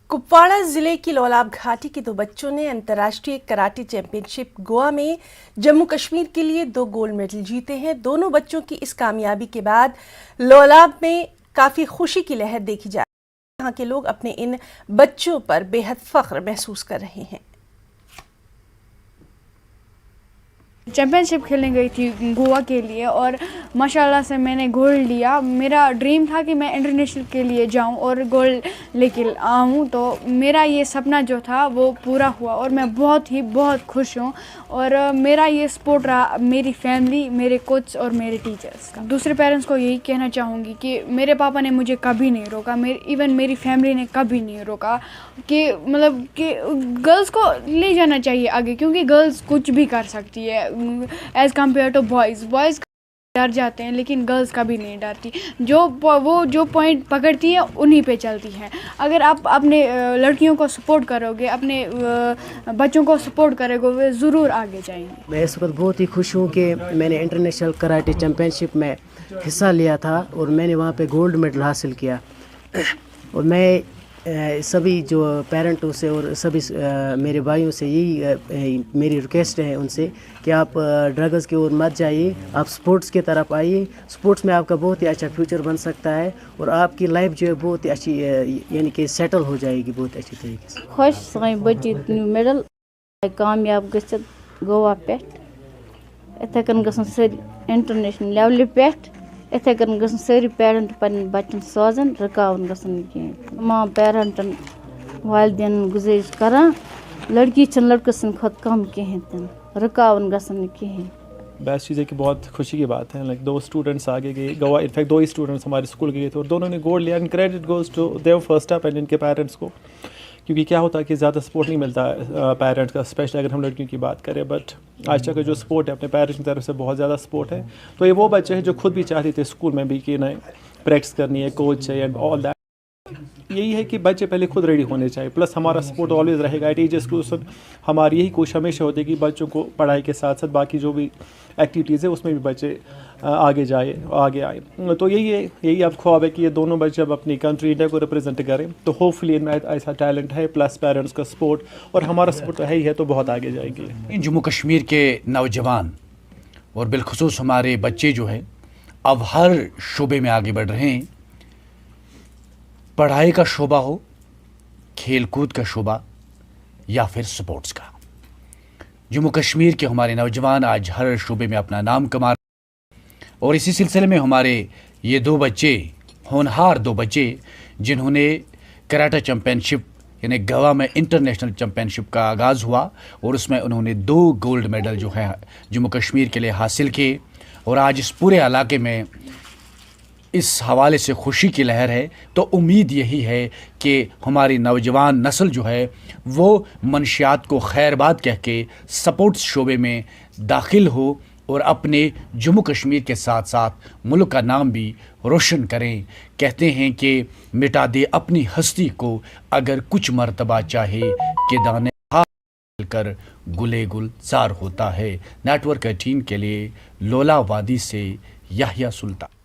कुपवाड़ा जिले की लोलाब घाटी के दो बच्चों ने अंतर्राष्ट्रीय कराटे चैंपियनशिप गोवा में जम्मू कश्मीर के लिए 2 गोल्ड मेडल जीते हैं। दोनों बच्चों की इस कामयाबी के बाद लोलाब में काफी खुशी की लहर देखी जा रही है। यहाँ के लोग अपने इन बच्चों पर बेहद फख्र महसूस कर रहे हैं। चैम्पियनशिप खेलने गई थी गोवा के लिए और माशाल्लाह से मैंने गोल्ड लिया। मेरा ड्रीम था कि मैं इंटरनेशनल के लिए जाऊं और गोल्ड लेके आऊं, तो मेरा ये सपना जो था वो पूरा हुआ और मैं बहुत खुश हूं। और मेरा ये सपोर्ट रहा मेरी फैमिली, मेरे कोच और मेरे टीचर्स का। दूसरे पेरेंट्स को यही कहना चाहूँगी कि मेरे पापा ने मुझे कभी नहीं रोका, इवन मेरी फैमिली ने कभी नहीं रोका कि मतलब कि गर्ल्स को ले जाना चाहिए आगे, क्योंकि गर्ल्स कुछ भी कर सकती है एज़ कम्पेयर टू बॉयज़ डर जाते हैं, लेकिन गर्ल्स कभी नहीं डरती। वो जो पॉइंट पकड़ती है उन्हीं पे चलती हैं। अगर आप अपने लड़कियों को सपोर्ट करोगे, अपने बच्चों को सपोर्ट करोगे, वे ज़रूर आगे जाएंगे। मैं इस वक्त बहुत ही खुश हूँ कि मैंने इंटरनेशनल कराटे चैम्पियनशिप में हिस्सा लिया था और मैंने वहाँ पे गोल्ड मेडल हासिल किया। और मैं सभी जो पेरेंटों से और सभी मेरे भाइयों से यही मेरी रिक्वेस्ट है उनसे कि आप ड्रग्स की ओर मत जाइए, आप स्पोर्ट्स की तरफ आइए। स्पोर्ट्स में आपका बहुत ही अच्छा फ्यूचर बन सकता है और आपकी लाइफ जो है बहुत ही अच्छी यानी कि सेटल हो जाएगी बहुत अच्छी तरीके से। खुश साई बच्ची मेडल कामयाब गसित गोवा पे इथे कन गसन सर इंटरनेशनल लेवल पे इथे कन गसन सारी पेरेंट पन बच्चन सोजन रकावन गसन की तमाम पेरेंटन वालिदैन गुजारिश करा लड़की छन लड़कसन खुद कम कहें तन रकावन गसन कहें। बेस्ट चीज़ है कि बहुत खुशी की बात है। लाइक 2 स्टूडेंट्स आगे गए गोवा, इनफैक्ट 2 ही स्टूडेंट्स हमारे स्कूल के गए थे और दोनों ने गोल्ड लिया। And credit goes to their first step and इनके पेरेंट्स को, क्योंकि क्या होता है कि ज़्यादा सपोर्ट नहीं मिलता है पेरेंट्स का, स्पेशली अगर हम लड़कियों की बात करें। बट आज तक का जो सपोर्ट है अपने पेरेंट्स की तरफ से बहुत ज़्यादा सपोर्ट है। तो ये वो बच्चे हैं जो खुद भी चाहते थे स्कूल में भी कि नहीं प्रैक्टिस करनी है, कोच है एंड ऑल दैट। यही है कि बच्चे पहले खुद रेडी होने चाहिए, प्लस हमारा सपोर्ट ऑलवेज रहेगा। टीचर्स को हमारी यही कोशिश हमेशा होती है कि बच्चों को पढ़ाई के साथ साथ बाकी जो भी एक्टिविटीज़ है उसमें भी बच्चे आगे आए। तो यही अब ख्वाब है कि ये दोनों बच्चे अब अपनी कंट्री इंडिया को रिप्रेजेंट करें। तो होपफुली इनमें ऐसा टैलेंट है, प्लस पेरेंट्स का सपोर्ट और हमारा सपोर्ट तो है ही है, तो बहुत आगे जाएंगे। जम्मू कश्मीर के नौजवान और बिलखुसूस हमारे बच्चे जो है अब हर शोबे में आगे बढ़ रहे हैं। पढ़ाई का शोबा हो, खेल कूद का शोबा या फिर स्पोर्ट्स का, जम्मू कश्मीर के हमारे नौजवान आज हर शोबे में अपना नाम कमा रहे हैं। और इसी सिलसिले में हमारे ये 2 बच्चे, होनहार 2 बच्चे जिन्होंने कराटे चैम्पियनशिप यानी गोवा में इंटरनेशनल चैम्पियनशिप का आगाज़ हुआ और उसमें उन्होंने 2 गोल्ड मेडल जो है जम्मू कश्मीर के लिए हासिल किए। और आज इस पूरे इलाके में इस हवाले से खुशी की लहर है। तो उम्मीद यही है कि हमारी नौजवान नस्ल जो है वो मनशियात को खैरबाद कह के स्पोर्ट्स शोबे में दाखिल हो और अपने जम्मू कश्मीर के साथ साथ मुल्क का नाम भी रोशन करें। कहते हैं कि मिटा दे अपनी हस्ती को अगर कुछ मर्तबा चाहे कि दाने कर गुले गुलजार होता है। नेटवर्क 18 के लिए लोला वादी से याहिया सुल्तान।